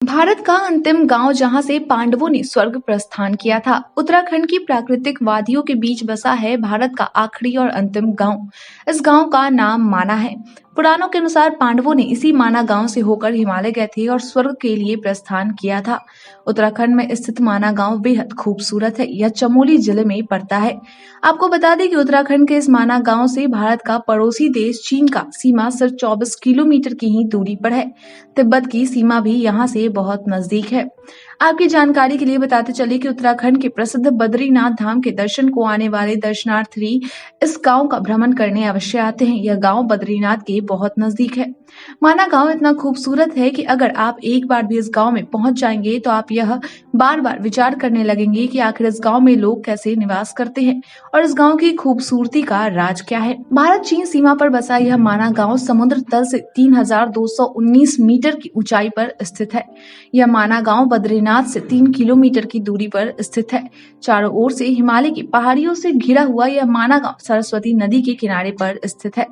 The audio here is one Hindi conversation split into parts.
भारत का अंतिम गांव जहां से पांडवों ने स्वर्ग प्रस्थान किया था। उत्तराखंड की प्राकृतिक वादियों के बीच बसा है भारत का आखिरी और अंतिम गांव। इस गांव का नाम माना है। पुराणों के अनुसार पांडवों ने इसी माना गांव से होकर हिमालय गए थे और स्वर्ग के लिए प्रस्थान किया था। उत्तराखंड में स्थित माना गांव बेहद खूबसूरत है। यह चमोली जिले में पड़ता है। आपको बता दें कि उत्तराखंड के इस माना गांव से भारत का पड़ोसी देश चीन का सीमा सिर्फ 24 किलोमीटर की ही दूरी पर है। तिब्बत की सीमा भी यहाँ से बहुत नजदीक है। आपकी जानकारी के लिए बताते चले कि उत्तराखंड के प्रसिद्ध बद्रीनाथ धाम के दर्शन को आने वाले दर्शनार्थी इस गांव का भ्रमण करने अवश्य आते हैं। यह गांव बद्रीनाथ के बहुत नजदीक है। माना गांव इतना खूबसूरत है कि अगर आप एक बार भी इस गांव में पहुंच जाएंगे तो आप यह बार बार विचार करने लगेंगे कि आखिर इस गांव में लोग कैसे निवास करते हैं और इस गांव की खूबसूरती का राज क्या है। भारत चीन सीमा पर बसा यह माना गांव समुद्र तल से 3219 मीटर की ऊंचाई पर स्थित है। यह माना गांव बद्रीनाथ से 3 किलोमीटर की दूरी पर स्थित है। चारों ओर से हिमालय की पहाड़ियों से घिरा हुआ यह माना गांव सरस्वती नदी के किनारे पर स्थित है।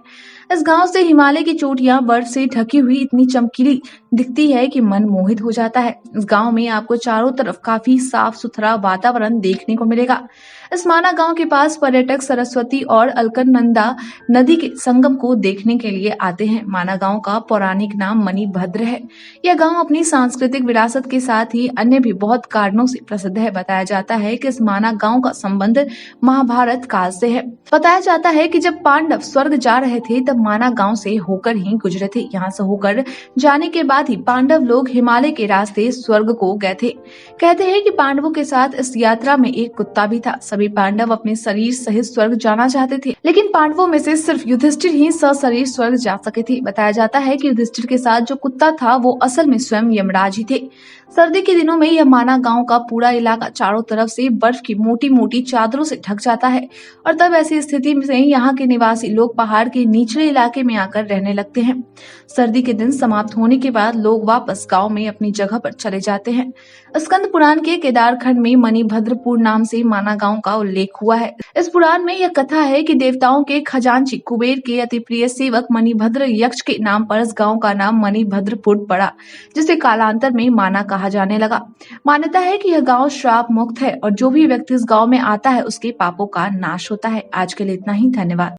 इस गांव से हिमालय की चोटियां बर्फ से ढकी हुई इतनी चमकीली दिखती है कि मन मोहित हो जाता है। इस गांव में आपको चारों तरफ काफी साफ सुथरा वातावरण देखने को मिलेगा। इस माना गांव के पास पर्यटक सरस्वती और अलकनंदा नदी के संगम को देखने के लिए आते हैं। माना गांव का पौराणिक नाम मणिभद्र है। यह गांव अपनी सांस्कृतिक विरासत के साथ ही अन्य भी बहुत कारणों से प्रसिद्ध है। बताया जाता है कि इस माना गांव का संबंध महाभारत काल से है। बताया जाता है कि जब पांडव स्वर्ग जा रहे थे तब माना गांव से होकर ही गुजरे थे। यहाँ से होकर जाने के बाद ही पांडव लोग हिमालय के रास्ते स्वर्ग को गए थे। कहते हैं कि पांडवों के साथ इस यात्रा में एक कुत्ता भी था। सभी पांडव अपने शरीर सहित स्वर्ग जाना चाहते थे, लेकिन पांडवों में से सिर्फ युधिष्ठिर ही सशरीर स्वर्ग जा सके थे। बताया जाता है कि युधिष्ठिर के साथ जो कुत्ता था वो असल में स्वयं यमराज ही थे। सर्दी के दिनों में यह माना गांव का पूरा इलाका चारों तरफ से बर्फ की मोटी मोटी चादरों से ढक जाता है और तब ऐसी स्थिति में यहाँ के निवासी लोग पहाड़ के निचले इलाके में आकर रहने लगते हैं। सर्दी के दिन समाप्त होने के बाद लोग वापस गांव में अपनी जगह पर चले जाते हैं। स्कंद पुराण के केदारखंड में मणिभद्रपुर नाम से माना गांव का उल्लेख हुआ है। इस पुराण में यह कथा है कि देवताओं के खजांची कुबेर के अति प्रिय सेवक मणिभद्र यक्ष के नाम पर इस गांव का नाम मणिभद्रपुर पड़ा, जिसे कालांतर में माना कहा जाने लगा। मान्यता है कि यह गांव श्राप मुक्त है और जो भी व्यक्ति इस गांव में आता है उसके पापों का नाश होता है। आज के लिए इतना ही। धन्यवाद।